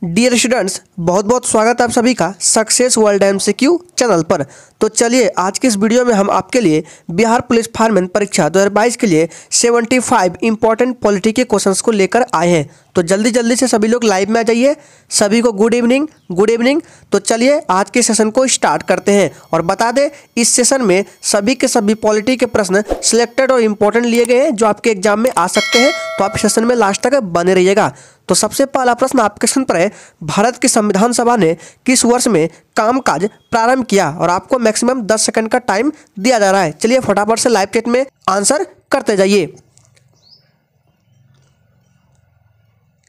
Dear students, बहुत बहुत स्वागत है आप सभी का सक्सेस वर्ल्ड एमसीक्यू चैनल पर। तो चलिए आज के इस वीडियो में हम आपके लिए बिहार पुलिस फायरमैन परीक्षा 2022 के लिए 75 इंपॉर्टेंट पॉलिटी के क्वेश्चंस को लेकर आए हैं। तो जल्दी जल्दी से सभी लोग लाइव में आ जाइए। सभी को गुड इवनिंग गुड इवनिंग। तो चलिए आज के सेशन को स्टार्ट करते हैं और बता दें इस सेशन में सभी के सभी पॉलिटी के प्रश्न सिलेक्टेड और इम्पोर्टेंट लिए गए हैं जो आपके एग्जाम में आ सकते हैं। तो आप सेशन में लास्ट तक बने रहिएगा। तो सबसे पहला प्रश्न आपके स्क्रीन पर है, भारत की संविधान सभा ने किस वर्ष में कामकाज प्रारंभ किया? और आपको मैक्सिमम 10 सेकंड का टाइम दिया जा रहा है। चलिए फटाफट से लाइव चैट में आंसर करते जाइए।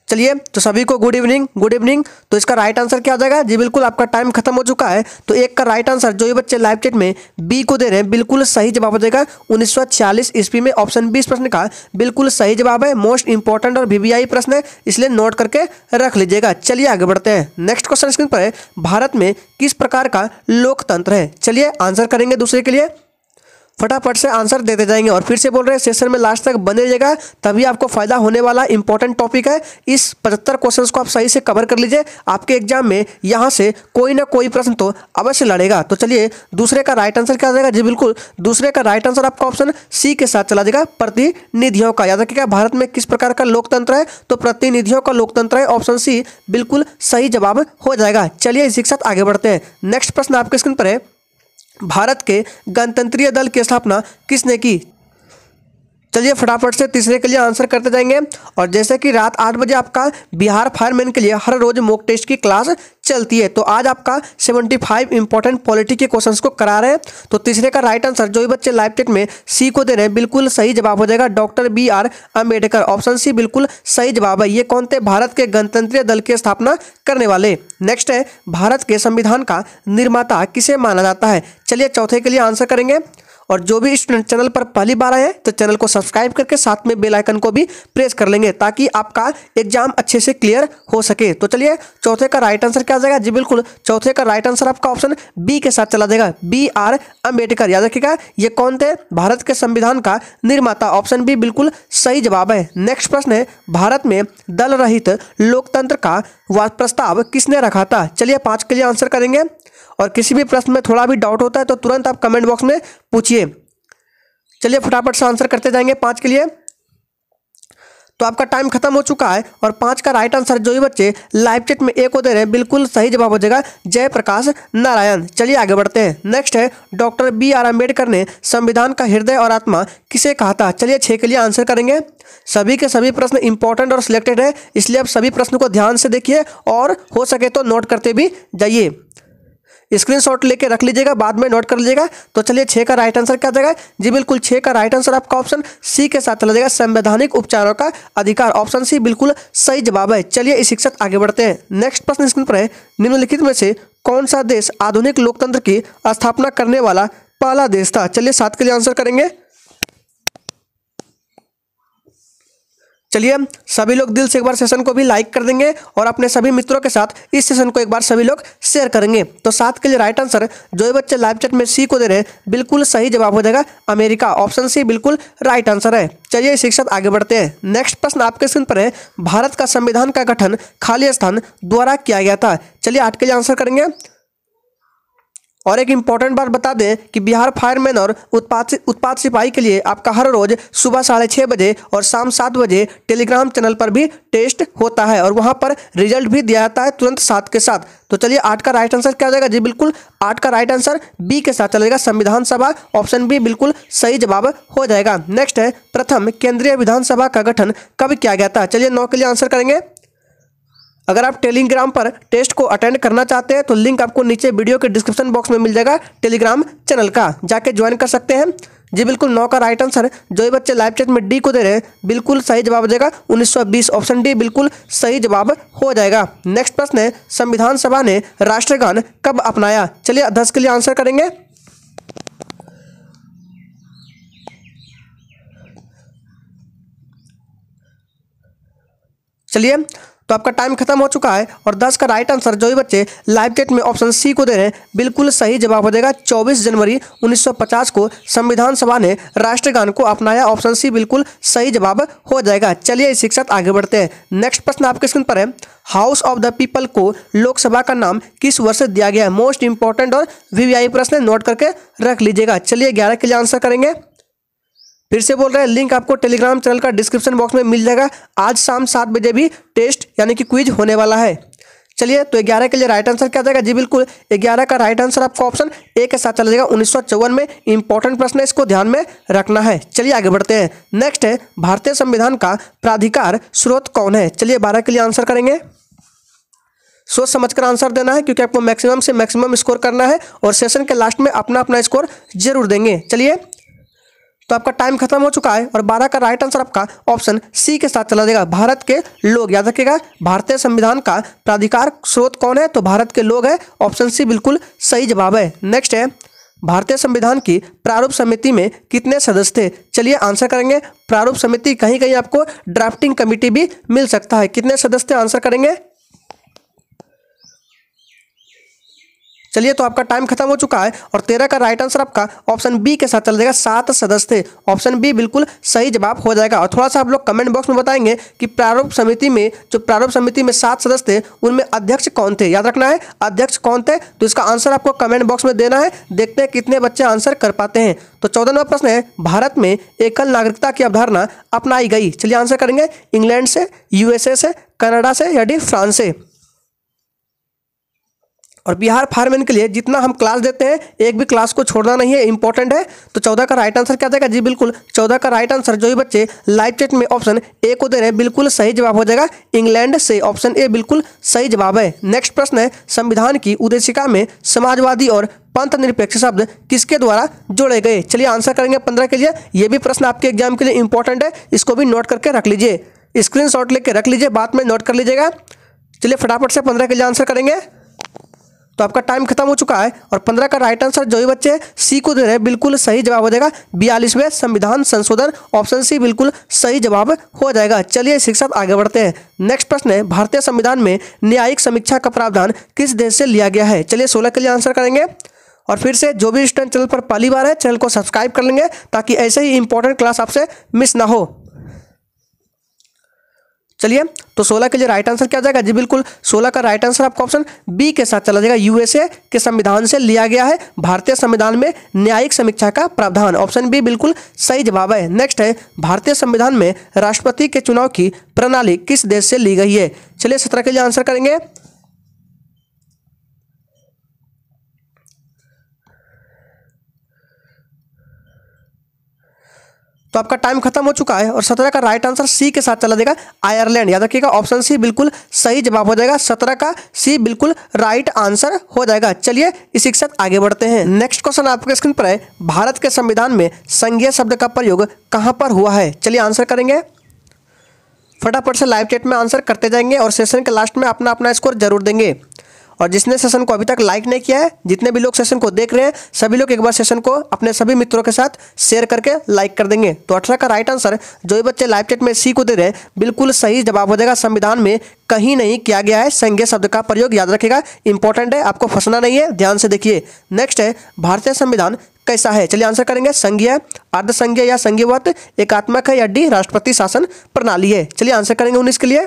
चलिए तो सभी को गुड इवनिंग गुड इवनिंग। तो इसका राइट आंसर क्या आ जाएगा? जी बिल्कुल आपका टाइम खत्म हो चुका है। तो एक का राइट आंसर जो ये बच्चे लाइव चैट में बी को दे रहे हैं बिल्कुल सही जवाब हो जाएगा 1946 ईस्वी में। ऑप्शन 20 प्रश्न का बिल्कुल सही जवाब है। मोस्ट इंपॉर्टेंट और वीवीआई प्रश्न है, इसलिए नोट करके रख लीजिएगा। चलिए आगे बढ़ते हैं। नेक्स्ट क्वेश्चन स्क्रीन पर है, भारत में किस प्रकार का लोकतंत्र है? चलिए आंसर करेंगे दूसरे के लिए, फटाफट से आंसर देते जाएंगे। और फिर से बोल रहे हैं सेशन में लास्ट तक बने रहिएगा, तभी आपको फायदा होने वाला इंपॉर्टेंट टॉपिक है। इस 75 क्वेश्चंस को आप सही से कवर कर लीजिए। आपके एग्जाम में यहां से कोई ना कोई प्रश्न तो अवश्य लड़ेगा। तो चलिए दूसरे का राइट आंसर क्या आ जाएगा? जी बिल्कुल दूसरे का राइट आंसर आपका ऑप्शन सी के साथ चला जाएगा, प्रतिनिधियों का। याद रखिएगा भारत में किस प्रकार का लोकतंत्र है? तो प्रतिनिधियों का लोकतंत्र है। ऑप्शन सी बिल्कुल सही जवाब हो जाएगा। चलिए इसी के साथ आगे बढ़ते हैं। नेक्स्ट प्रश्न आपके स्क्रीन पर है, भारत के गणतंत्रीय दल की स्थापना किसने की? चलिए फटाफट से तीसरे के लिए आंसर करते जाएंगे। और जैसे कि रात 8 बजे आपका बिहार फायरमैन के लिए हर रोज मॉक टेस्ट की क्लास चलती है, तो आज आपका 75 इंपॉर्टेंट पॉलिटी के क्वेश्चंस को करा रहे हैं। तो तीसरे का राइट आंसर जो भी बच्चे लाइव चैट में सी को दे रहे हैं बिल्कुल सही जवाब हो जाएगा, doctor BR Ambedkar. Option C बिल्कुल सही जवाब है। ये कौन थे? भारत के गणतंत्रीय दल की स्थापना करने वाले। नेक्स्ट है, भारत के संविधान का निर्माता किसे माना जाता है? चलिए चौथे के लिए आंसर करेंगे। और जो भी स्टूडेंट चैनल पर पहली बार आए हैं तो चैनल को सब्सक्राइब करके साथ में बेल आइकन को भी प्रेस कर लेंगे ताकि आपका एग्जाम अच्छे से क्लियर हो सके। तो चलिए चौथे का राइट आंसर क्या आ जाएगा? जी बिल्कुल चौथे का राइट आंसर आपका ऑप्शन बी के साथ चला जाएगा, BR अम्बेडकर। याद रखिएगा ये कौन थे? भारत के संविधान का निर्माता। ऑप्शन बी बिल्कुल सही जवाब है। नेक्स्ट प्रश्न है, भारत में दल रहित लोकतंत्र का प्रस्ताव किसने रखा था? चलिए 5 के लिए आंसर करेंगे। और किसी भी प्रश्न में थोड़ा भी डाउट होता है तो तुरंत आप कमेंट बॉक्स में पूछिए। चलिए फटाफट से आंसर करते जाएंगे 5 के लिए। तो आपका टाइम खत्म हो चुका है। और 5 का राइट आंसर जो भी बच्चे लाइव चैट में एक को दे रहे हैं बिल्कुल सही जवाब हो जाएगा, जयप्रकाश नारायण। चलिए आगे बढ़ते हैं। नेक्स्ट है, डॉक्टर BR अम्बेडकर ने संविधान का हृदय और आत्मा किसे कहा था? चलिए 6 के लिए आंसर करेंगे। सभी के सभी प्रश्न इंपॉर्टेंट और सिलेक्टेड है, इसलिए आप सभी प्रश्न को ध्यान से देखिए और हो सके तो नोट करते भी जाइए। स्क्रीनशॉट लेके रख लीजिएगा, बाद में नोट कर लीजिएगा। तो चलिए 6 का राइट आंसर क्या आ जाएगा? जी बिल्कुल 6 का राइट आंसर आपका ऑप्शन सी के साथ चला जाएगा, संवैधानिक उपचारों का अधिकार। ऑप्शन सी बिल्कुल सही जवाब है। चलिए इसी के साथ आगे बढ़ते हैं। नेक्स्ट प्रश्न स्क्रीन पर है, निम्नलिखित में से कौन सा देश आधुनिक लोकतंत्र की स्थापना करने वाला पहला देश था? चलिए 7 के लिए आंसर करेंगे। चलिए सभी लोग दिल से एक बार सेशन को भी लाइक कर देंगे और अपने सभी मित्रों के साथ इस सेशन को एक बार सभी लोग शेयर करेंगे। तो 7 के लिए राइट आंसर जो ये बच्चे लाइव चैट में सी को दे रहे हैं बिल्कुल सही जवाब हो जाएगा, अमेरिका। ऑप्शन सी बिल्कुल राइट आंसर है। चलिए इसी के साथ आगे बढ़ते हैं। नेक्स्ट प्रश्न आपके स्क्रीन पर है, भारत का संविधान का गठन खाली स्थान द्वारा किया गया था? चलिए 8 के लिए आंसर करेंगे। और एक इंपॉर्टेंट बात बता दें कि बिहार फायरमैन और उत्पाद सिपाही के लिए आपका हर रोज सुबह 6:30 बजे और शाम 7 बजे टेलीग्राम चैनल पर भी टेस्ट होता है और वहां पर रिजल्ट भी दिया जाता है तुरंत साथ के साथ। तो चलिए 8 का राइट आंसर क्या हो जाएगा? जी बिल्कुल 8 का राइट आंसर बी के साथ चलेगा, संविधान सभा। ऑप्शन बी बिल्कुल सही जवाब हो जाएगा। नेक्स्ट है, प्रथम केंद्रीय विधानसभा का गठन कब किया गया था? चलिए 9 के लिए आंसर करेंगे। अगर आप टेलीग्राम पर टेस्ट को अटेंड करना चाहते हैं तो लिंक आपको नीचे वीडियो के डिस्क्रिप्शन बॉक्स में मिल जाएगा टेलीग्राम चैनल का, जाके ज्वाइन कर सकते हैं। जी बिल्कुल 9 का राइट आंसर जो ये बच्चे लाइव चैट में डी को दे रहे हैं बिल्कुल सही जवाब हो जाएगा 1920। ऑप्शन डी बिल्कुल सही जवाब हो जाएगा। नेक्स्ट प्रश्न है, संविधान सभा ने राष्ट्रगान कब अपनाया? चलिए 10 के लिए आंसर करेंगे। चलिए तो आपका टाइम खत्म हो चुका है और 10 का राइट आंसर जो भी बच्चे लाइव चैट में ऑप्शन सी को दे रहे हैं बिल्कुल सही जवाब हो जाएगा। 24 जनवरी 1950 को संविधान सभा ने राष्ट्रगान को अपनाया। ऑप्शन सी बिल्कुल सही जवाब हो जाएगा। चलिए इसी के साथ आगे बढ़ते हैं। नेक्स्ट प्रश्न आपके स्क्रीन पर है, हाउस ऑफ द पीपल को लोकसभा का नाम किस वर्ष दिया गया है? मोस्ट इंपॉर्टेंट और वीवीआई प्रश्न, नोट करके रख लीजिएगा। चलिए 11 के लिए आंसर करेंगे। फिर से बोल रहे हैं, लिंक आपको टेलीग्राम चैनल का डिस्क्रिप्शन बॉक्स में मिल जाएगा। आज शाम 7 बजे भी टेस्ट यानी कि क्विज होने वाला है। चलिए तो 11 के लिए राइट आंसर क्या जाएगा जी? बिल्कुल 11 का राइट आंसर आपको ऑप्शन ए के साथ चला जाएगा। 1954 में इंपॉर्टेंट प्रश्न है, इसको ध्यान में रखना है। चलिए आगे बढ़ते हैं। नेक्स्ट है, भारतीय संविधान का प्राधिकार स्रोत कौन है? चलिए 12 के लिए आंसर करेंगे। सोच समझकर आंसर देना है क्योंकि आपको मैक्सिमम से मैक्सिमम स्कोर करना है और सेशन के लास्ट में अपना अपना स्कोर जरूर देंगे। चलिए तो आपका टाइम खत्म हो चुका है और 12 का राइट आंसर आपका ऑप्शन सी के साथ चला जाएगा। भारत के लोग, याद रखिएगा भारतीय संविधान का प्राधिकार स्रोत कौन है? तो भारत के लोग है। ऑप्शन सी बिल्कुल सही जवाब है। नेक्स्ट है, भारतीय संविधान की प्रारूप समिति में कितने सदस्य थे? चलिए आंसर करेंगे। प्रारूप समिति कहीं कहीं आपको ड्राफ्टिंग कमेटी भी मिल सकता है। कितने सदस्य थे? आंसर करेंगे। चलिए तो आपका टाइम खत्म हो चुका है और 13 का राइट आंसर आपका ऑप्शन बी के साथ चल जाएगा। 7 सदस्य थे। ऑप्शन बी बिल्कुल सही जवाब हो जाएगा। और थोड़ा सा आप लोग कमेंट बॉक्स में बताएंगे कि प्रारूप समिति में 7 सदस्य थे उनमें अध्यक्ष कौन थे? याद रखना है अध्यक्ष कौन थे। तो इसका आंसर आपको कमेंट बॉक्स में देना है। देखते हैं कितने बच्चे आंसर कर पाते हैं। तो 14वां प्रश्न है, भारत में एकल नागरिकता की अवधारणा अपनाई गई? चलिए आंसर करेंगे। इंग्लैंड से, यूएसए से, कनाडा से या डी फ्रांस से? और बिहार फायरमैन के लिए जितना हम क्लास देते हैं एक भी क्लास को छोड़ना नहीं है, इंपॉर्टेंट है। तो 14 का राइट आंसर क्या जाएगा जी? बिल्कुल 14 का राइट आंसर जो भी बच्चे लाइव चैट में ऑप्शन ए को दे रहे हैं बिल्कुल सही जवाब हो जाएगा। इंग्लैंड से, ऑप्शन ए बिल्कुल सही जवाब है। नेक्स्ट प्रश्न है, संविधान की उद्देशिका में समाजवादी और पंथ निरपेक्ष शब्द किसके द्वारा जोड़े गए? चलिए आंसर करेंगे 15 के लिए। यह भी प्रश्न आपके एग्जाम के लिए इंपॉर्टेंट है, इसको भी नोट करके रख लीजिए, स्क्रीनशॉट लेके रख लीजिए, बाद में नोट कर लीजिएगा। चलिए फटाफट से 15 के लिए आंसर करेंगे। तो आपका टाइम खत्म हो चुका है और 15 का राइट आंसर जो भी बच्चे सी को दे रहे हैं बिल्कुल सही जवाब हो जाएगा। 42वें संविधान संशोधन, ऑप्शन सी बिल्कुल सही जवाब हो जाएगा। चलिए इसी के साथ आगे बढ़ते हैं। नेक्स्ट प्रश्न है, भारतीय संविधान में न्यायिक समीक्षा का प्रावधान किस देश से लिया गया है? चलिए 16 के लिए आंसर करेंगे। और फिर से जो भी स्टूडेंट चैनल पर पहली बार है चैनल को सब्सक्राइब कर लेंगे ताकि ऐसे ही इंपॉर्टेंट क्लास आपसे मिस ना हो। चलिए तो 16 के लिए राइट आंसर क्या जाएगा जी? बिल्कुल 16 का राइट आंसर आपका ऑप्शन बी के साथ चला जाएगा। यूएसए के संविधान से लिया गया है भारतीय संविधान में न्यायिक समीक्षा का प्रावधान। ऑप्शन बी बिल्कुल सही जवाब है। नेक्स्ट है, भारतीय संविधान में राष्ट्रपति के चुनाव की प्रणाली किस देश से ली गई है? चलिए 17 के लिए आंसर करेंगे। तो आपका टाइम खत्म हो चुका है और 17 का राइट आंसर सी के साथ चला जाएगा। आयरलैंड, याद रखिएगा ऑप्शन सी बिल्कुल सही जवाब हो जाएगा। 17 का सी बिल्कुल राइट आंसर हो जाएगा। चलिए इसी के साथ आगे बढ़ते हैं। नेक्स्ट क्वेश्चन आपके स्क्रीन पर है, भारत के संविधान में संघीय शब्द का प्रयोग कहां पर हुआ है? चलिए आंसर करेंगे। फटाफट से लाइव चैट में आंसर करते जाएंगे और सेशन के लास्ट में अपना अपना स्कोर जरूर देंगे। और जिसने सेशन को अभी तक लाइक नहीं किया है, जितने भी लोग सेशन को देख रहे हैं सभी लोग एक बार सेशन को अपने सभी मित्रों के साथ शेयर करके लाइक कर देंगे। तो 18 का राइट आंसर जो भी बच्चे लाइव चैट में सी को दे रहे हैं बिल्कुल सही जवाब हो जाएगा। संविधान में कहीं नहीं किया गया है संघीय शब्द का प्रयोग, याद रखिएगा इंपॉर्टेंट है, आपको फंसना नहीं है, ध्यान से देखिए। नेक्स्ट है, भारतीय संविधान कैसा है? चलिए आंसर करेंगे। संघीय, अर्धसंघीय या संघीयवत, एकात्मक है या डी राष्ट्रपति शासन प्रणाली है? चलिए आंसर करेंगे 19 के लिए।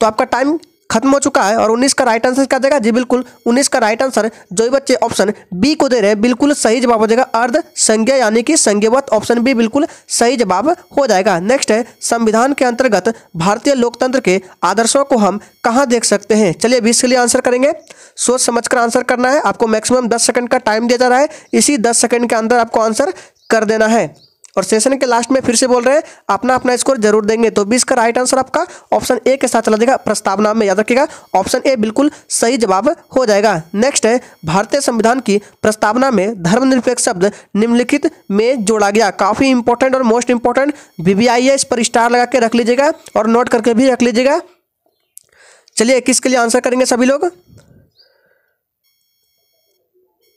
तो आपका टाइम खत्म हो चुका है और 19 का राइट आंसर क्या जाएगा जी? बिल्कुल 19 का राइट आंसर जो भी बच्चे ऑप्शन बी को दे रहे हैं बिल्कुल सही जवाब हो जाएगा। अर्ध संज्ञा यानी कि संज्ञावत, ऑप्शन बी बिल्कुल सही जवाब हो जाएगा। नेक्स्ट है, संविधान के अंतर्गत भारतीय लोकतंत्र के आदर्शों को हम कहां देख सकते हैं? चलिए 20 के लिए आंसर करेंगे। सोच समझकर आंसर करना है, आपको मैक्सिमम 10 सेकंड का टाइम दिया जा रहा है, इसी 10 सेकंड के अंदर आपको आंसर कर देना है। और सेशन के लास्ट में फिर से बोल रहे हैं अपना अपना स्कोर जरूर देंगे। तो 20 का राइट आंसर आपका ऑप्शन ए के साथ चला जाएगा, प्रस्तावना में, याद रखिएगा ऑप्शन ए बिल्कुल सही जवाब हो जाएगा। नेक्स्ट है, भारतीय संविधान की प्रस्तावना में धर्मनिरपेक्ष शब्द निम्नलिखित में जोड़ा गया। काफी इंपॉर्टेंट और मोस्ट इंपॉर्टेंट वीवीआई है, इस पर स्टार लगा के रख लीजिएगा और नोट करके भी रख लीजिएगा। चलिए 21 के लिए आंसर करेंगे सभी लोग।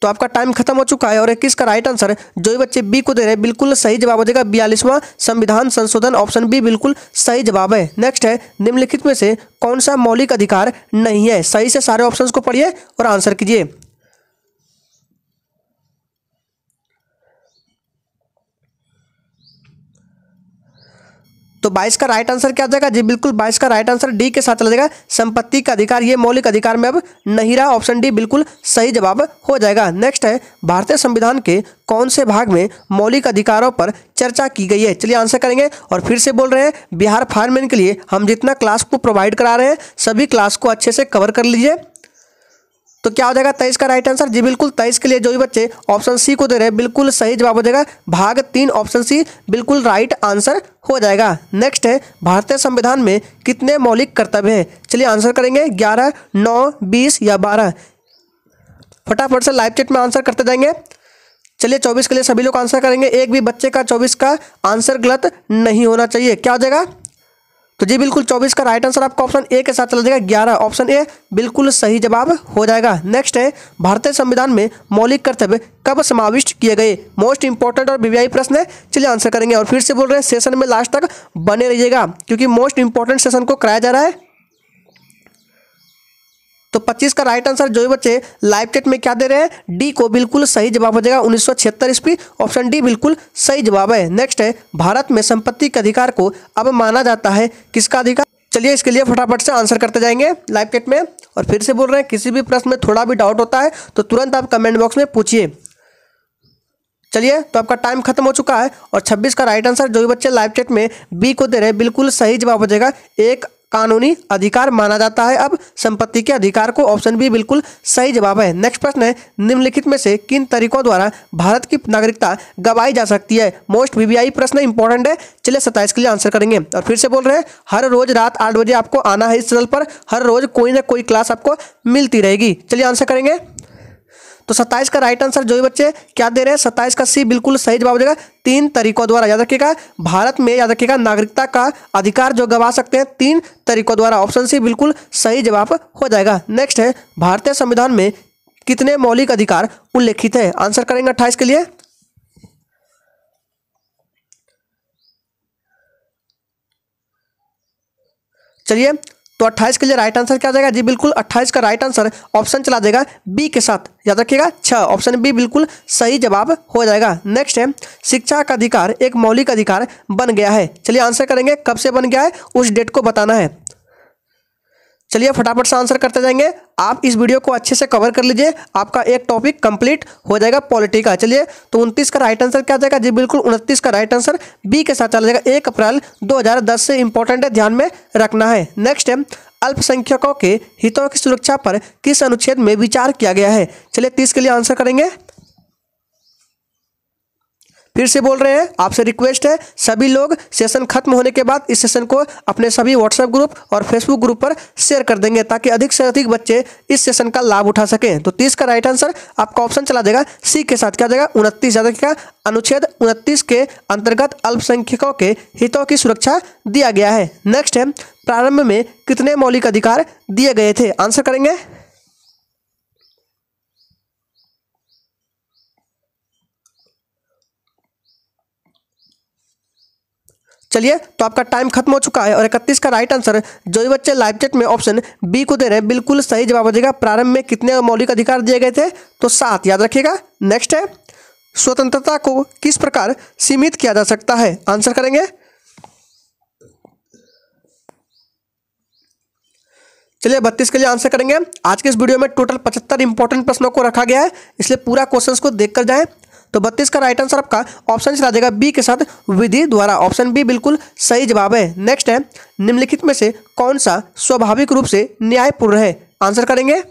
तो आपका टाइम खत्म हो चुका है और 21 का राइट आंसर जो भी बच्चे बी को दे रहे हैं बिल्कुल सही जवाब हो जाएगा 42वां संविधान संशोधन, ऑप्शन बी बिल्कुल सही जवाब है। नेक्स्ट है निम्नलिखित में से कौन सा मौलिक अधिकार नहीं है। सही से सारे ऑप्शंस को पढ़िए और आंसर कीजिए। तो 22 का राइट आंसर क्या आ जाएगा जी, बिल्कुल 22 का राइट आंसर डी के साथ चला जाएगा, संपत्ति का अधिकार। ये मौलिक अधिकार में अब नहीं रहा, ऑप्शन डी बिल्कुल सही जवाब हो जाएगा। नेक्स्ट है भारतीय संविधान के कौन से भाग में मौलिक अधिकारों पर चर्चा की गई है। चलिए आंसर करेंगे और फिर से बोल रहे हैं, बिहार फायरमैन के लिए हम जितना क्लास को प्रोवाइड करा रहे हैं सभी क्लास को अच्छे से कवर कर लीजिए। तो क्या हो जाएगा 23 का राइट आंसर जी, बिल्कुल 23 के लिए जो भी बच्चे ऑप्शन सी को दे रहे हैं बिल्कुल सही जवाब हो जाएगा, भाग 3 ऑप्शन सी बिल्कुल राइट आंसर हो जाएगा। नेक्स्ट है भारतीय संविधान में कितने मौलिक कर्तव्य हैं। चलिए आंसर करेंगे 11, 9, 20 या 12। फटाफट से लाइव चैट में आंसर करते जाएंगे। चलिए 24 के लिए सभी लोग आंसर करेंगे, एक भी बच्चे का 24 का आंसर गलत नहीं होना चाहिए। क्या हो जाएगा, तो जी बिल्कुल 24 का राइट आंसर आपका ऑप्शन ए के साथ चला जाएगा 11, ऑप्शन ए बिल्कुल सही जवाब हो जाएगा। नेक्स्ट है भारतीय संविधान में मौलिक कर्तव्य कब समाविष्ट किए गए। मोस्ट इंपॉर्टेंट और वीवीआई प्रश्न है। चलिए आंसर करेंगे और फिर से बोल रहे हैं सेशन में लास्ट तक बने रहिएगा क्योंकि मोस्ट इंपॉर्टेंट सेशन को कराया जा रहा है। तो 25 का राइट आंसर जो भी बच्चे लाइव चैट में क्या दे रहे हैं डी को बिल्कुल सही जवाब हो जाएगा 1976 ईस्वी, ऑप्शन डी बिल्कुल सही जवाब है। नेक्स्ट है भारत में संपत्ति के अधिकार को अब माना जाता है किसका अधिकार। चलिए इसके लिए फटाफट से आंसर करते जाएंगे लाइव चैट में और फिर से बोल रहे हैं किसी भी प्रश्न में थोड़ा भी डाउट होता है तो तुरंत आप कमेंट बॉक्स में पूछिए। चलिए तो आपका टाइम खत्म हो चुका है और 26 का राइट आंसर जो भी बच्चे लाइव चैट में बी को दे रहे हैं बिल्कुल सही जवाब हो जाएगा, एक कानूनी अधिकार माना जाता है अब संपत्ति के अधिकार को, ऑप्शन बी बिल्कुल सही जवाब है। नेक्स्ट प्रश्न है निम्नलिखित में से किन तरीकों द्वारा भारत की नागरिकता गवाई जा सकती है। मोस्ट वीवीआई प्रश्न इंपॉर्टेंट है। चलिए 27 के लिए आंसर करेंगे और फिर से बोल रहे हैं हर रोज रात 8 बजे आपको आना है इस चैनल पर, हर रोज कोई ना कोई क्लास आपको मिलती रहेगी। चलिए आंसर करेंगे। तो 27 का राइट आंसर जो भी बच्चे क्या दे रहे हैं 27 का सी बिल्कुल सही जवाब हो जाएगा, 3 तरीकों द्वारा। याद रखिएगा भारत में, याद रखिएगा नागरिकता का अधिकार जो गवा सकते हैं 3 तरीकों द्वारा, ऑप्शन सी बिल्कुल सही जवाब हो जाएगा। नेक्स्ट है भारतीय संविधान में कितने मौलिक अधिकार उल्लेखित है। आंसर करेंगे 28 के लिए। चलिए तो 28 के लिए राइट आंसर क्या आ जाएगा जी, बिल्कुल 28 का राइट आंसर ऑप्शन चला देगा बी के साथ, याद रखिएगा 6, ऑप्शन बी बिल्कुल सही जवाब हो जाएगा। नेक्स्ट है शिक्षा का अधिकार एक मौलिक अधिकार बन गया है। चलिए आंसर करेंगे कब से बन गया है, उस डेट को बताना है। चलिए फटाफट से आंसर करते जाएंगे। आप इस वीडियो को अच्छे से कवर कर लीजिए, आपका एक टॉपिक कंप्लीट हो जाएगा पॉलिटी का। चलिए तो 29 का राइट आंसर क्या आ जाएगा जी, बिल्कुल 29 का राइट आंसर बी के साथ चला जाएगा, 1 अप्रैल 2010 से इंपॉर्टेंट है, ध्यान में रखना है। नेक्स्ट है अल्पसंख्यकों के हितों की सुरक्षा पर किस अनुच्छेद में विचार किया गया है। चलिए 30 के लिए आंसर करेंगे। फिर से बोल रहे हैं, आपसे रिक्वेस्ट है सभी लोग सेशन खत्म होने के बाद इस सेशन को अपने सभी व्हाट्सएप ग्रुप और फेसबुक ग्रुप पर शेयर कर देंगे ताकि अधिक से अधिक बच्चे इस सेशन का लाभ उठा सकें। तो 30 का राइट आंसर आपका ऑप्शन चला देगा सी के साथ, क्या जाएगा 29, याद रखिएगा अनुच्छेद 29 के अंतर्गत अल्पसंख्यकों के हितों की सुरक्षा दिया गया है। नेक्स्ट है प्रारंभ में कितने मौलिक अधिकार दिए गए थे। आंसर करेंगे। चलिए तो आपका टाइम खत्म हो चुका है और 31 का राइट आंसर जो भी बच्चे लाइव चैट में ऑप्शन बी को दे रहे हैं बिल्कुल सही जवाब हो जाएगा, प्रारंभ में कितने मौलिक अधिकार दिए गए थे तो 7, याद रखिएगा। नेक्स्ट है स्वतंत्रता को किस प्रकार सीमित किया जा सकता है। आंसर करेंगे। चलिए 32 के लिए आंसर करेंगे। आज के इस वीडियो में टोटल 75 इंपॉर्टेंट प्रश्नों को रखा गया है, इसलिए पूरा क्वेश्चंस को देखकर जाएं। तो 32 का राइट आंसर आपका ऑप्शन चला देगा बी के साथ विधि द्वारा, ऑप्शन बी बिल्कुल सही जवाब है। नेक्स्ट है निम्नलिखित में से कौन सा स्वाभाविक रूप से न्यायपूर्ण है। आंसर करेंगे।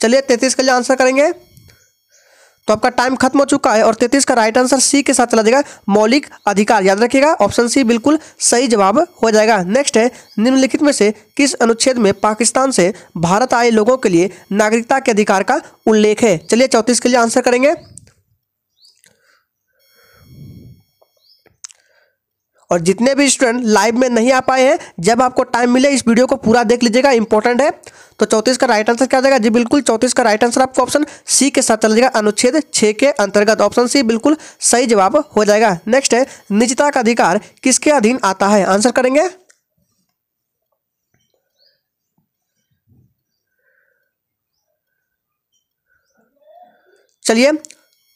चलिए 33 के लिए आंसर करेंगे। तो आपका टाइम खत्म हो चुका है और 33 का राइट आंसर सी के साथ चला जाएगा मौलिक अधिकार, याद रखिएगा ऑप्शन सी बिल्कुल सही जवाब हो जाएगा। नेक्स्ट है निम्नलिखित में से किस अनुच्छेद में पाकिस्तान से भारत आए लोगों के लिए नागरिकता के अधिकार का उल्लेख है। चलिए 34 के लिए आंसर करेंगे और जितने भी स्टूडेंट लाइव में नहीं आ पाए हैं, जब आपको टाइम मिले इस वीडियो को पूरा देख लीजिएगा, इंपॉर्टेंट है। तो 34 का राइट आंसर क्या आ जाएगा जी, बिल्कुल 34 का राइट आंसर आपको ऑप्शन सी के साथ चला जाएगा, अनुच्छेद 6 के अंतर्गत। ऑप्शन सी बिल्कुल सही जवाब हो जाएगा। नेक्स्ट है, निजता का अधिकार किसके अधीन आता है? आंसर करेंगे। चलिए,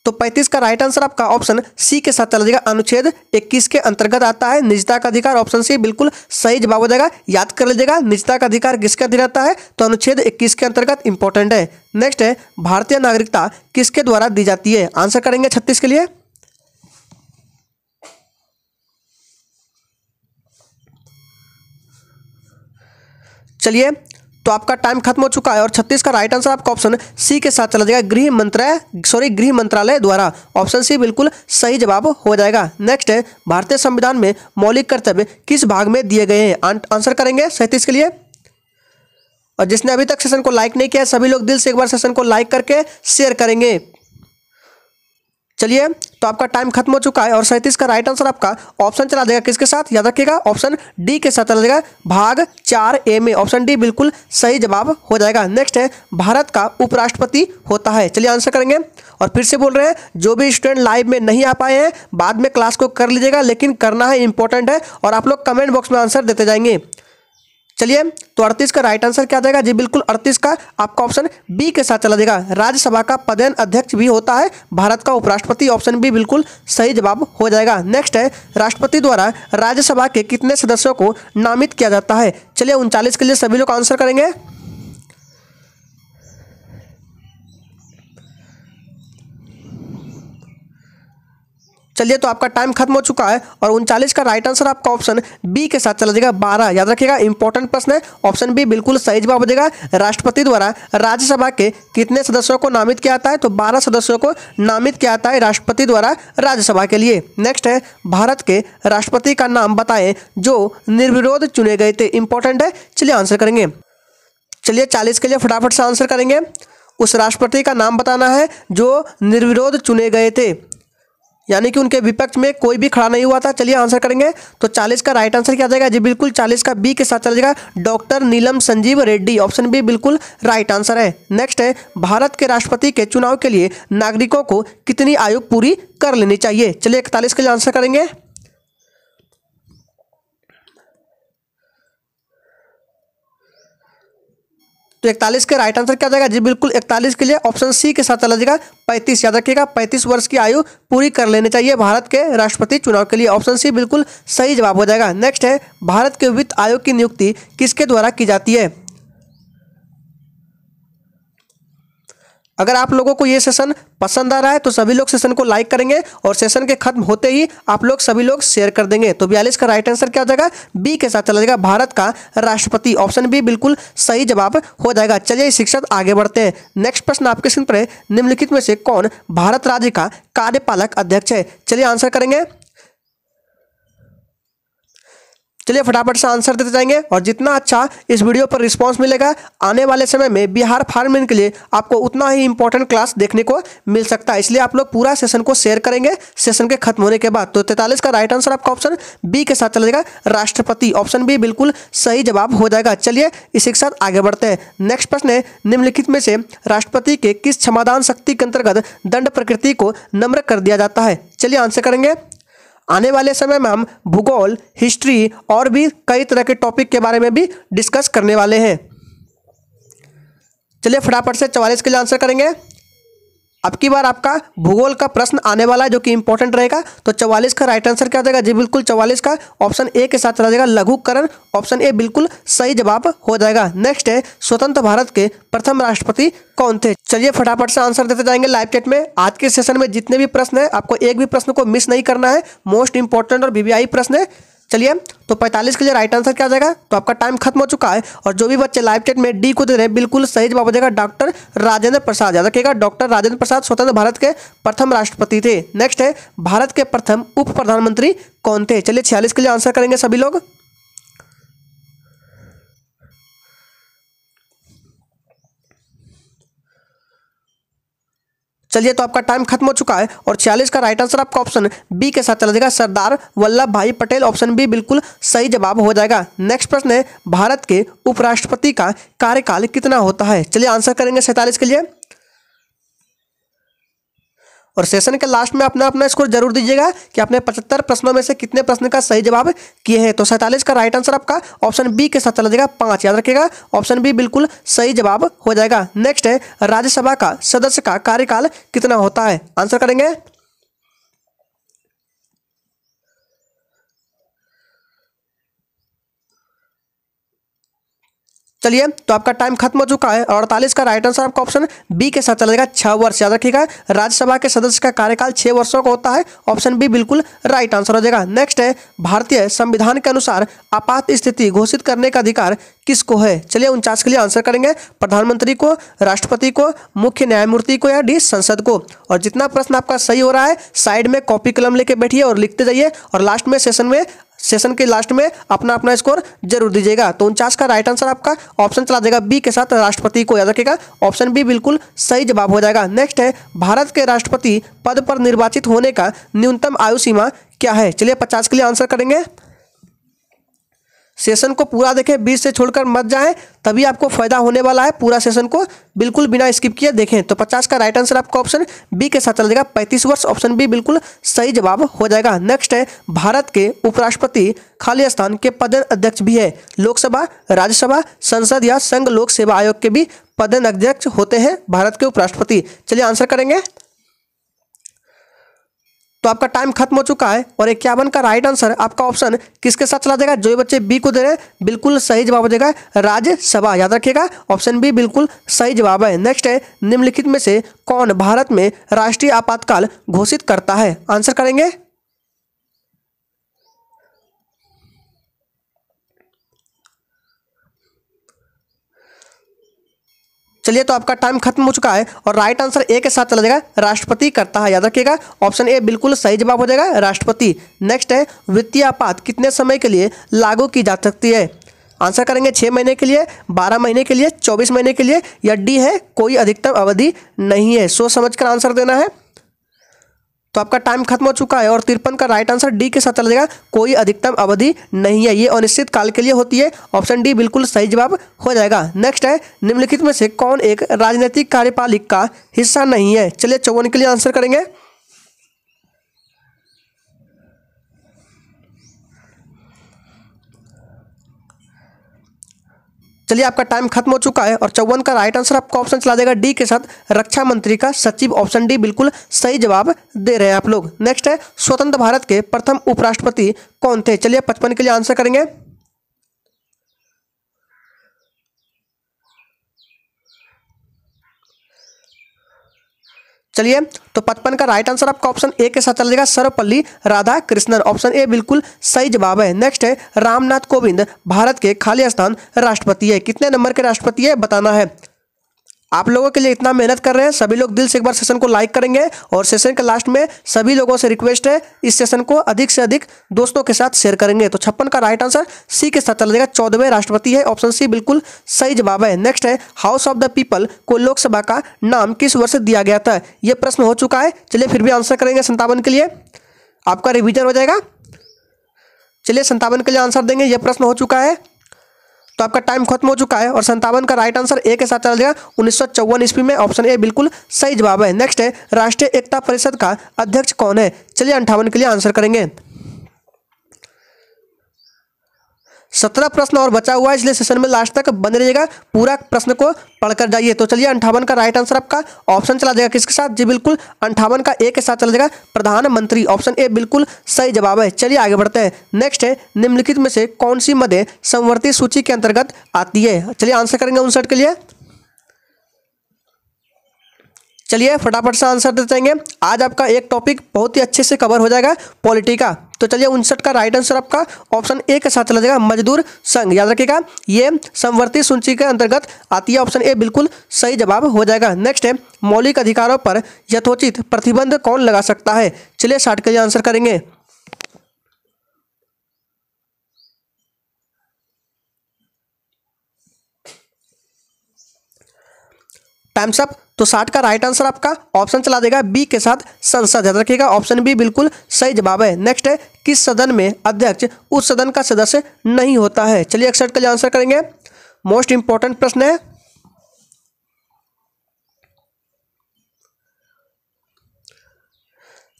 तो 35 का राइट आंसर आपका ऑप्शन सी के साथ चला जाएगा, अनुच्छेद 21 के अंतर्गत आता है निजता का अधिकार। ऑप्शन सी बिल्कुल सही जवाब हो जाएगा। याद कर लीजिएगा, निजता का अधिकार किसके अधीन आता है? तो अनुच्छेद 21 के अंतर्गत, इंपॉर्टेंट है। नेक्स्ट है, भारतीय नागरिकता किसके द्वारा दी जाती है? आंसर करेंगे 36 के लिए। चलिए, तो आपका टाइम खत्म हो चुका है और 36 का राइट आंसर आपका ऑप्शन सी के साथ चला जाएगा, गृह मंत्रालय द्वारा। ऑप्शन सी बिल्कुल सही जवाब हो जाएगा। नेक्स्ट है, भारतीय संविधान में मौलिक कर्तव्य किस भाग में दिए गए हैं? आंसर करेंगे 37 के लिए। और जिसने अभी तक सेशन को लाइक नहीं किया है, सभी लोग दिल से एक बार सेशन को लाइक करके शेयर करेंगे। चलिए, तो आपका टाइम खत्म हो चुका है और 37 का राइट आंसर आपका ऑप्शन चला जाएगा किसके साथ? याद रखिएगा, ऑप्शन डी के साथ चला जाएगा, भाग 4A में। ऑप्शन डी बिल्कुल सही जवाब हो जाएगा। नेक्स्ट है, भारत का उपराष्ट्रपति होता है? चलिए आंसर करेंगे। और फिर से बोल रहे हैं, जो भी स्टूडेंट लाइव में नहीं आ पाए हैं, बाद में क्लास को कर लीजिएगा, लेकिन करना है, इंपॉर्टेंट है। और आप लोग कमेंट बॉक्स में आंसर देते जाएंगे। चलिए, तो 38 का राइट आंसर क्या जाएगा जी, बिल्कुल 38 का आपका ऑप्शन बी के साथ चला जाएगा, राज्यसभा का पदेन अध्यक्ष भी होता है भारत का उपराष्ट्रपति। ऑप्शन बी बिल्कुल सही जवाब हो जाएगा। नेक्स्ट है, राष्ट्रपति द्वारा राज्यसभा के कितने सदस्यों को नामित किया जाता है? चलिए, 39 के लिए सभी लोग आंसर करेंगे। चलिए, तो आपका टाइम खत्म हो चुका है और 39 का राइट आंसर आपका ऑप्शन बी के साथ चला जाएगा, 12। याद रखिएगा, इंपॉर्टेंट प्रश्न है। ऑप्शन बी बिल्कुल सही जवाब हो जाएगा। राष्ट्रपति द्वारा राज्यसभा के कितने सदस्यों को नामित किया जाता है? तो 12 सदस्यों को नामित किया जाता है राष्ट्रपति द्वारा राज्यसभा के लिए। नेक्स्ट है, भारत के राष्ट्रपति का नाम बताएं जो निर्विरोध चुने गए थे। इंपॉर्टेंट है, चलिए आंसर करेंगे। चलिए, 40 के लिए फटाफट से आंसर करेंगे। उस राष्ट्रपति का नाम बताना है जो निर्विरोध चुने गए थे, यानी कि उनके विपक्ष में कोई भी खड़ा नहीं हुआ था। चलिए आंसर करेंगे। तो 40 का राइट आंसर क्या जाएगा जी, बिल्कुल 40 का बी के साथ चला जाएगा, डॉक्टर नीलम संजीव रेड्डी। ऑप्शन बी बिल्कुल राइट आंसर है। नेक्स्ट है, भारत के राष्ट्रपति के चुनाव के लिए नागरिकों को कितनी आयु पूरी कर लेनी चाहिए? चलिए 41 के लिए आंसर करेंगे। तो 41 के राइट आंसर क्या जाएगा जी, बिल्कुल 41 के लिए ऑप्शन सी के साथ चला जाएगा, 35। याद रखिएगा, 35 वर्ष की आयु पूरी कर लेनी चाहिए भारत के राष्ट्रपति चुनाव के लिए। ऑप्शन सी बिल्कुल सही जवाब हो जाएगा। नेक्स्ट है, भारत के वित्त आयोग की नियुक्ति किसके द्वारा की जाती है? अगर आप लोगों को ये सेशन पसंद आ रहा है तो सभी लोग सेशन को लाइक करेंगे और सेशन के खत्म होते ही आप लोग सभी लोग शेयर कर देंगे। तो 42 का राइट आंसर क्या हो जाएगा, बी के साथ चला जाएगा, भारत का राष्ट्रपति। ऑप्शन बी बिल्कुल सही जवाब हो जाएगा। चलिए शिक्षक आगे बढ़ते हैं। नेक्स्ट प्रश्न आपके स्क्रीन पर है, निम्नलिखित में से कौन भारत राज्य का कार्यपालक अध्यक्ष है? चलिए आंसर करेंगे। चलिए फटाफट से आंसर देते जाएंगे और जितना अच्छा इस वीडियो पर रिस्पांस मिलेगा, आने वाले समय में बिहार फार्मिंग के लिए आपको उतना ही इंपॉर्टेंट क्लास देखने को मिल सकता है। इसलिए आप लोग पूरा सेशन को शेयर करेंगे सेशन के खत्म होने के बाद। तो 43 का राइट आंसर आपका ऑप्शन बी के साथ चला जाएगा, राष्ट्रपति। ऑप्शन बी बिल्कुल सही जवाब हो जाएगा। चलिए इसी के साथ आगे बढ़ते हैं। नेक्स्ट प्रश्न है, निम्नलिखित में से राष्ट्रपति के किस क्षमादान शक्ति के अंतर्गत दंड प्रकृति को नम्र कर दिया जाता है? चलिए आंसर करेंगे। आने वाले समय में हम भूगोल, हिस्ट्री और भी कई तरह के टॉपिक के बारे में भी डिस्कस करने वाले हैं। चलिए फटाफट से 44 के लिए आंसर करेंगे। अब की बार आपका भूगोल का प्रश्न आने वाला है जो कि इंपॉर्टेंट रहेगा। तो 44 का राइट आंसर क्या हो जाएगा जी, बिल्कुल 44 का ऑप्शन ए के साथ चला जाएगा, लघुकरण। ऑप्शन ए बिल्कुल सही जवाब हो जाएगा। नेक्स्ट है, स्वतंत्र भारत के प्रथम राष्ट्रपति कौन थे? चलिए फटाफट से आंसर देते जाएंगे लाइव चैट में। आज के सेशन में जितने भी प्रश्न है, आपको एक भी प्रश्न को मिस नहीं करना है, मोस्ट इंपॉर्टेंट और वीवीआई प्रश्न है। चलिए तो 45 के लिए राइट आंसर क्या आ जाएगा? तो आपका टाइम खत्म हो चुका है और जो भी बच्चे लाइव चैट में डी को दे रहे हैं, बिल्कुल सही जवाब हो जाएगा, डॉक्टर राजेंद्र प्रसाद। याद रखिएगा, डॉक्टर राजेंद्र प्रसाद स्वतंत्र भारत के प्रथम राष्ट्रपति थे। नेक्स्ट है, भारत के प्रथम उप प्रधानमंत्री कौन थे? चलिए 46 के लिए आंसर करेंगे सभी लोग। चलिए, तो आपका टाइम खत्म हो चुका है और 46 का राइट आंसर आपका ऑप्शन बी के साथ चला जाएगा, सरदार वल्लभ भाई पटेल। ऑप्शन बी बिल्कुल सही जवाब हो जाएगा। नेक्स्ट प्रश्न है, भारत के उपराष्ट्रपति का कार्यकाल कितना होता है? चलिए आंसर करेंगे 47 के लिए। और सेशन के लास्ट में अपना अपना स्कोर जरूर दीजिएगा कि आपने 75 प्रश्नों में से कितने प्रश्न का सही जवाब किए हैं। तो 47 का राइट आंसर आपका ऑप्शन बी के साथ चला जाएगा 5। याद रखिएगा, ऑप्शन बी बिल्कुल सही जवाब हो जाएगा। नेक्स्ट है, राज्यसभा का सदस्य का कार्यकाल कितना होता है? आंसर करेंगे। चलिए, तो आपका टाइम खत्म हो चुका है और 48 का राइट आंसर आपका ऑप्शन बी के साथ चला जाएगा 6 वर्ष। याद रखिएगा, राज्यसभा के सदस्य का कार्यकाल 6 वर्षों का होता है। ऑप्शन बी बिल्कुल राइट आंसर हो जाएगा। नेक्स्ट है, भारतीय संविधान के अनुसार आपात स्थिति घोषित करने का अधिकार किसको है? चलिए 49 के लिए आंसर करेंगे, प्रधानमंत्री को, राष्ट्रपति को, मुख्य न्यायमूर्ति को या डी संसद को। और जितना प्रश्न आपका सही हो रहा है साइड में कॉपी कलम लेके बैठिए और लिखते जाइए और लास्ट में सेशन के लास्ट में अपना अपना स्कोर जरूर दीजिएगा। तो 49 का राइट आंसर आपका ऑप्शन चला जाएगा बी के साथ, राष्ट्रपति को। याद रखिएगा, ऑप्शन बी बिल्कुल सही जवाब हो जाएगा। नेक्स्ट है, भारत के राष्ट्रपति पद पर निर्वाचित होने का न्यूनतम आयु सीमा क्या है? चलिए 50 के लिए आंसर करेंगे। सेशन को पूरा देखें, बीच से छोड़कर मत जाएं, तभी आपको फायदा होने वाला है। पूरा सेशन को बिल्कुल बिना स्किप किए देखें। तो 50 का राइट आंसर आपका ऑप्शन बी के साथ चल जाएगा 35 वर्ष। ऑप्शन बी बिल्कुल सही जवाब हो जाएगा। नेक्स्ट है, भारत के उपराष्ट्रपति खाली स्थान के पद अध्यक्ष भी है। लोकसभा, राज्यसभा, संसद या संघ लोक सेवा आयोग के भी पद अध्यक्ष होते हैं भारत के उपराष्ट्रपति। चलिए आंसर करेंगे। तो आपका टाइम खत्म हो चुका है और 51 का राइट आंसर आपका ऑप्शन किसके साथ चला जाएगा? जो ये बच्चे बी को दे रहे हैं बिल्कुल सही जवाब हो जाएगा राज्यसभा। याद रखिएगा, ऑप्शन बी बिल्कुल सही जवाब है। नेक्स्ट है, निम्नलिखित में से कौन भारत में राष्ट्रीय आपातकाल घोषित करता है? आंसर करेंगे। चलिए, तो आपका टाइम खत्म हो चुका है और राइट आंसर ए के साथ चला जाएगा राष्ट्रपति करता है। याद रखिएगा, ऑप्शन ए बिल्कुल सही जवाब हो जाएगा राष्ट्रपति। नेक्स्ट है, वित्तीय आपात कितने समय के लिए लागू की जा सकती है? आंसर करेंगे 6 महीने के लिए, 12 महीने के लिए, 24 महीने के लिए या डी है कोई अधिकतम अवधि नहीं है। सोच समझ कर आंसर देना है। तो आपका टाइम खत्म हो चुका है और 53 का राइट आंसर डी के साथ चला जाएगा कोई अधिकतम अवधि नहीं है, ये अनिश्चित काल के लिए होती है। ऑप्शन डी बिल्कुल सही जवाब हो जाएगा। नेक्स्ट है, निम्नलिखित में से कौन एक राजनीतिक कार्यपालिका का हिस्सा नहीं है? चलिए 54 के लिए आंसर करेंगे। चलिए, आपका टाइम खत्म हो चुका है और 54 का राइट आंसर आपका ऑप्शन चला जाएगा डी के साथ रक्षा मंत्री का सचिव। ऑप्शन डी बिल्कुल सही जवाब दे रहे हैं आप लोग। नेक्स्ट है, स्वतंत्र भारत के प्रथम उपराष्ट्रपति कौन थे? चलिए 55 के लिए आंसर करेंगे। चलिए, तो 55 का राइट आंसर आपका ऑप्शन ए के साथ चल जाएगा सर्वपल्ली राधाकृष्णन। ऑप्शन ए बिल्कुल सही जवाब है। नेक्स्ट है, रामनाथ कोविंद भारत के खाली स्थान राष्ट्रपति है। कितने नंबर के राष्ट्रपति है बताना है। आप लोगों के लिए इतना मेहनत कर रहे हैं, सभी लोग दिल से एक बार सेशन को लाइक करेंगे और सेशन के लास्ट में सभी लोगों से रिक्वेस्ट है इस सेशन को अधिक से अधिक दोस्तों के साथ शेयर करेंगे। तो 56 का राइट आंसर सी के साथ चला जाएगा 14वें राष्ट्रपति है। ऑप्शन सी बिल्कुल सही जवाब है। नेक्स्ट है, हाउस ऑफ द पीपल को लोकसभा का नाम किस वर्ष दिया गया था? यह प्रश्न हो चुका है। चलिए फिर भी आंसर करेंगे 57 के लिए, आपका रिविजन हो जाएगा। चलिए 57 के लिए आंसर देंगे, यह प्रश्न हो चुका है। तो आपका टाइम खत्म हो चुका है और 57 का राइट आंसर ए के साथ चला जाएगा 1954 ईस्वी में। ऑप्शन ए बिल्कुल सही जवाब है। नेक्स्ट है, राष्ट्रीय एकता परिषद का अध्यक्ष कौन है? चलिए 58 के लिए आंसर करेंगे। 17 प्रश्न और बचा हुआ है, इसलिए सेशन में लास्ट तक बने रहिएगा, पूरा प्रश्न को पढ़कर जाइए। तो चलिए 58 का राइट आंसर आपका ऑप्शन चला जाएगा किसके साथ? जी बिल्कुल 58 का ए के साथ चला जाएगा प्रधानमंत्री। ऑप्शन ए बिल्कुल सही जवाब है। चलिए आगे बढ़ते हैं। नेक्स्ट है, निम्नलिखित में से कौन सी मदें संवर्ती सूची के अंतर्गत आती है? चलिए आंसर करेंगे 59 के लिए। चलिए फटाफट से आंसर देते जाएंगे। आज आपका एक टॉपिक बहुत ही अच्छे से कवर हो जाएगा, पॉलिटी का। तो चलिए 59 का राइट आंसर आपका ऑप्शन ए के साथ चला जाएगा मजदूर संघ। याद रखिएगा, ये संवर्ती सूची के अंतर्गत आती है। ऑप्शन ए बिल्कुल सही जवाब हो जाएगा। नेक्स्ट है, मौलिक अधिकारों पर यथोचित प्रतिबंध कौन लगा सकता है? चलिए 60 के लिए आंसर करेंगे। Times up. तो 60 का राइट आंसर आपका ऑप्शन चला देगा बी के साथ संसद, याद रखिएगा ऑप्शन बी बिल्कुल सही जवाब है। नेक्स्ट है किस सदन में अध्यक्ष उस सदन का सदस्य नहीं होता है। चलिए 61 के लिए आंसर करेंगे, मोस्ट इंपॉर्टेंट प्रश्न है।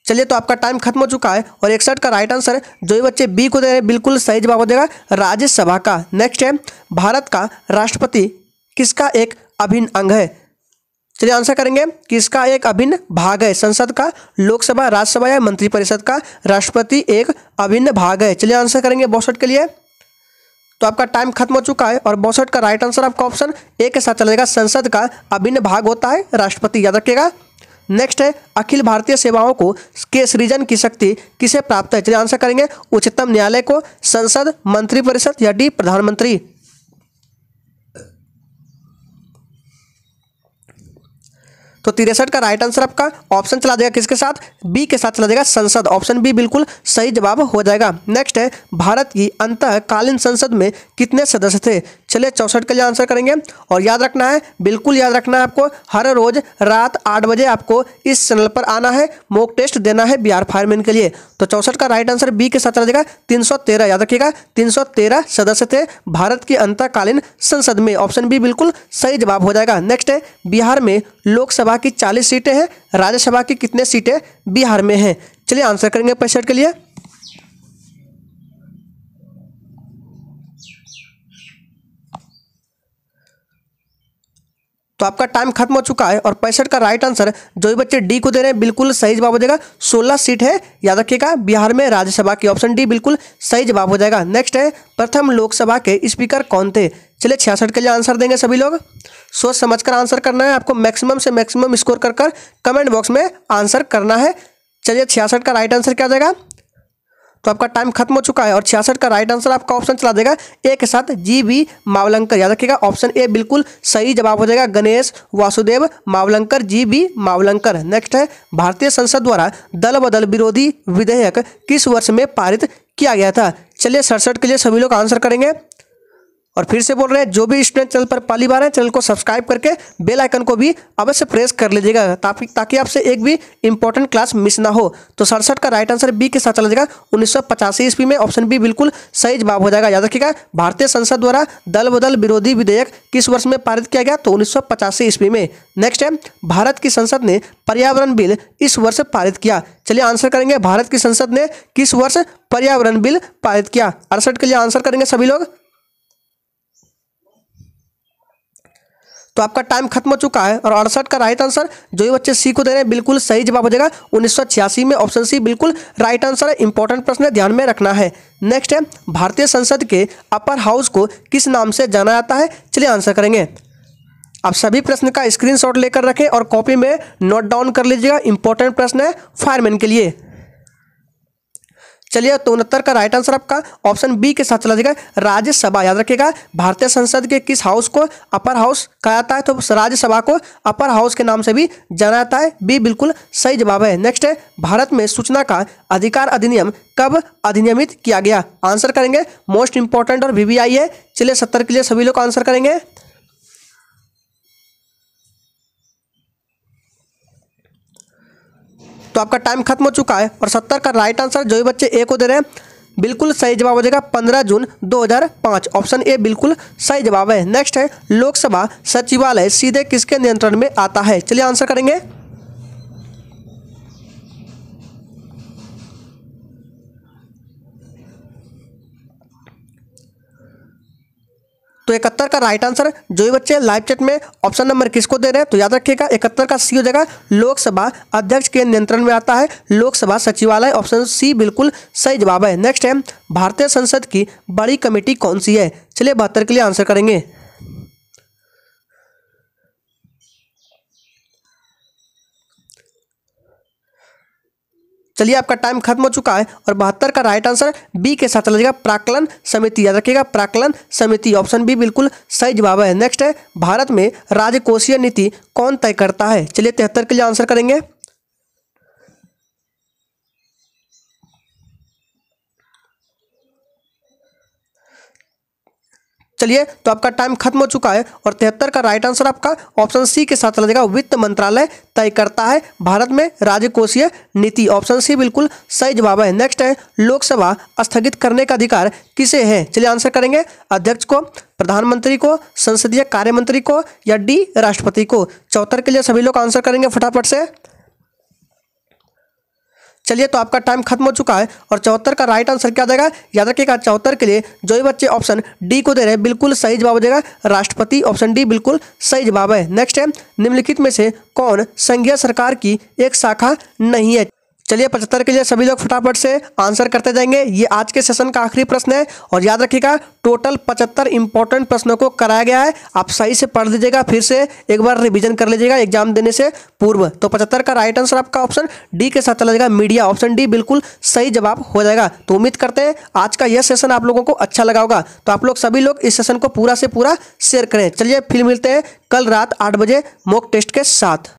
चलिए तो आपका टाइम खत्म हो चुका है और 61 का राइट आंसर जो ये बच्चे बी को दे रहे हैं बिल्कुल सही जवाब हो जाएगा राज्यसभा का। नेक्स्ट है भारत का राष्ट्रपति किसका एक अभिन्न अंग है। चलिए आंसर करेंगे किसका एक अभिन्न भाग है, संसद का, लोकसभा, राज्यसभा या मंत्रिपरिषद का राष्ट्रपति एक अभिन्न भाग है। चलिए आंसर करेंगे 62 के लिए। तो आपका टाइम खत्म हो चुका है और 62 का राइट आंसर आपका ऑप्शन ए के साथ चलेगा, संसद का अभिन्न भाग होता है राष्ट्रपति, याद रखिएगा। नेक्स्ट है अखिल भारतीय सेवाओं को के सृजन की शक्ति किसे प्राप्त है। चलिए आंसर करेंगे उच्चतम न्यायालय को, संसद, मंत्रिपरिषद या डी प्रधानमंत्री। तो 63 का राइट आंसर आपका ऑप्शन चला देगा किसके साथ, बी के साथ चला देगा संसद, ऑप्शन बी बिल्कुल सही जवाब हो जाएगा। नेक्स्ट है भारत की अंतःकालीन संसद में कितने सदस्य थे। चलिए 64 के लिए आंसर करेंगे और याद रखना है, बिल्कुल याद रखना है आपको, हर रोज रात 8 बजे आपको इस चैनल पर आना है, मॉक टेस्ट देना है बिहार फायरमैन के लिए। तो 64 का राइट आंसर बी के साथ चला जाएगा 313, याद रखिएगा 313 सदस्य थे भारत की अंतःकालीन संसद में, ऑप्शन बी बिल्कुल सही जवाब हो जाएगा। नेक्स्ट है बिहार में लोकसभा की 40 सीटें हैं, राज्यसभा की कितने सीटें बिहार में हैं। चलिए आंसर करेंगे 65 के लिए। तो आपका टाइम खत्म हो चुका है और 65 का राइट आंसर जो भी बच्चे डी को दे रहे हैं बिल्कुल सही जवाब हो जाएगा, 16 सीट है, याद रखिएगा बिहार में राज्यसभा की, ऑप्शन डी बिल्कुल सही जवाब हो जाएगा। नेक्स्ट है प्रथम लोकसभा के स्पीकर कौन थे। चलिए 66 के लिए आंसर देंगे सभी लोग, सोच समझकर आंसर करना है आपको, मैक्सिमम से मैक्सिमम स्कोर कर कमेंट बॉक्स में आंसर करना है। चलिए 66 का राइट आंसर क्या आ जाएगा। तो आपका टाइम खत्म हो चुका है और 66 का राइट आंसर आपका ऑप्शन चला देगा ए के साथ जी.वी. मावलंकर, याद रखिएगा ऑप्शन ए बिल्कुल सही जवाब हो जाएगा, गणेश वासुदेव मावलंकर, जी.वी. मावलंकर। नेक्स्ट है भारतीय संसद द्वारा दल बदल विरोधी विधेयक किस वर्ष में पारित किया गया था। चलिए 67 के लिए सभी लोग आंसर करेंगे और फिर से बोल रहे हैं जो भी स्टूडेंट चैनल पर पहली बार है चैनल को सब्सक्राइब करके बेल आइकन को भी अवश्य प्रेस कर लीजिएगा ताकि आपसे एक भी इंपॉर्टेंट क्लास मिस ना हो। तो 67 का राइट आंसर बी के साथ चला जाएगा 1985 ईस्वी में, ऑप्शन बी बिल्कुल सही जवाब हो जाएगा। याद रखिएगा भारतीय संसद द्वारा दल बदल विरोधी विधेयक किस वर्ष में पारित किया गया, तो 1985 ईस्वी में। नेक्स्ट है भारत की संसद ने पर्यावरण बिल इस वर्ष पारित किया। चलिए आंसर करेंगे भारत की संसद ने किस वर्ष पर्यावरण बिल पारित किया। 68 के लिए आंसर करेंगे सभी लोग। तो आपका टाइम खत्म हो चुका है और 68 का राइट आंसर जो ये बच्चे सी को दे रहे हैं बिल्कुल सही जवाब हो जाएगा 1986 में, ऑप्शन सी बिल्कुल राइट आंसर है। इंपॉर्टेंट प्रश्न है, ध्यान में रखना है। नेक्स्ट है भारतीय संसद के अपर हाउस को किस नाम से जाना जाता है। चलिए आंसर करेंगे, आप सभी प्रश्न का स्क्रीनशॉट लेकर रखें और कॉपी में नोट डाउन कर लीजिएगा, इंपॉर्टेंट प्रश्न है फायरमैन के लिए। चलिए तो 69 का राइट आंसर आपका ऑप्शन बी के साथ चला जाएगा राज्यसभा, याद रखिएगा भारतीय संसद के किस हाउस को अपर हाउस कहा जाता है, तो राज्यसभा को अपर हाउस के नाम से भी जाना जाता है, बी बिल्कुल सही जवाब है। नेक्स्ट है भारत में सूचना का अधिकार अधिनियम कब अधिनियमित किया गया। आंसर करेंगे मोस्ट इंपॉर्टेंट और वीवीआई है। चलिए 70 के लिए सभी लोग आंसर करेंगे। तो आपका टाइम खत्म हो चुका है और 70 का राइट आंसर जो भी बच्चे ए को दे रहे हैं बिल्कुल सही जवाब हो जाएगा 15 जून 2005, ऑप्शन ए बिल्कुल सही जवाब है। नेक्स्ट है लोकसभा सचिवालय सीधे किसके नियंत्रण में आता है। चलिए आंसर करेंगे। तो 71 का राइट आंसर जो भी बच्चे लाइव चैट में ऑप्शन नंबर किसको दे रहे हैं, तो याद रखिएगा 71 का सी हो जाएगा लोकसभा अध्यक्ष के नियंत्रण में आता है लोकसभा सचिवालय, ऑप्शन सी बिल्कुल सही जवाब है। नेक्स्ट है भारतीय संसद की बड़ी कमेटी कौन सी है। चलिए 72 के लिए आंसर करेंगे। चलिए आपका टाइम खत्म हो चुका है और 72 का राइट आंसर बी के साथ चला जाएगा प्राक्कलन समिति, याद रखिएगा प्राक्कलन समिति, ऑप्शन बी बिल्कुल सही जवाब है। नेक्स्ट है भारत में राजकोषीय नीति कौन तय करता है। चलिए 73 के लिए आंसर करेंगे। चलिए, तो आपका टाइम खत्म हो चुका है और 73 का राइट आंसर आपका ऑप्शन सी के साथ चला जाएगा। वित्त मंत्रालय तय करता है भारत में राजकोषीय नीति। ऑप्शन सी बिल्कुल सही जवाब है। नेक्स्ट है, लोकसभा स्थगित करने का अधिकार किसे है? चलिए आंसर करेंगे, अध्यक्ष को, प्रधानमंत्री को, संसदीय कार्य मंत्री को या डी राष्ट्रपति को। 74 के लिए सभी लोग आंसर करेंगे फटाफट से। चलिए, तो आपका टाइम खत्म हो चुका है और 74 का राइट आंसर क्या आ जाएगा? याद रखिएगा, 74 के लिए जो भी बच्चे ऑप्शन डी को दे रहे हैं बिल्कुल सही जवाब हो जाएगा राष्ट्रपति। ऑप्शन डी बिल्कुल सही जवाब है। नेक्स्ट है, निम्नलिखित में से कौन संघीय सरकार की एक शाखा नहीं है? चलिए, 75 के लिए सभी लोग फटाफट से आंसर करते जाएंगे। ये आज के सेशन का आखिरी प्रश्न है और याद रखिएगा टोटल 75 इंपॉर्टेंट प्रश्नों को कराया गया है। आप सही से पढ़ लीजिएगा, फिर से एक बार रिवीजन कर लीजिएगा एग्जाम देने से पूर्व। तो 75 का राइट आंसर आपका ऑप्शन डी के साथ चला जाएगा, मीडिया। ऑप्शन डी बिल्कुल सही जवाब हो जाएगा। तो उम्मीद करते हैं आज का यह सेशन आप लोगों को अच्छा लगा होगा। तो आप लोग सभी लोग इस सेशन को पूरा से पूरा शेयर करें। चलिए, फिर मिलते हैं कल रात 8 बजे मॉक टेस्ट के साथ।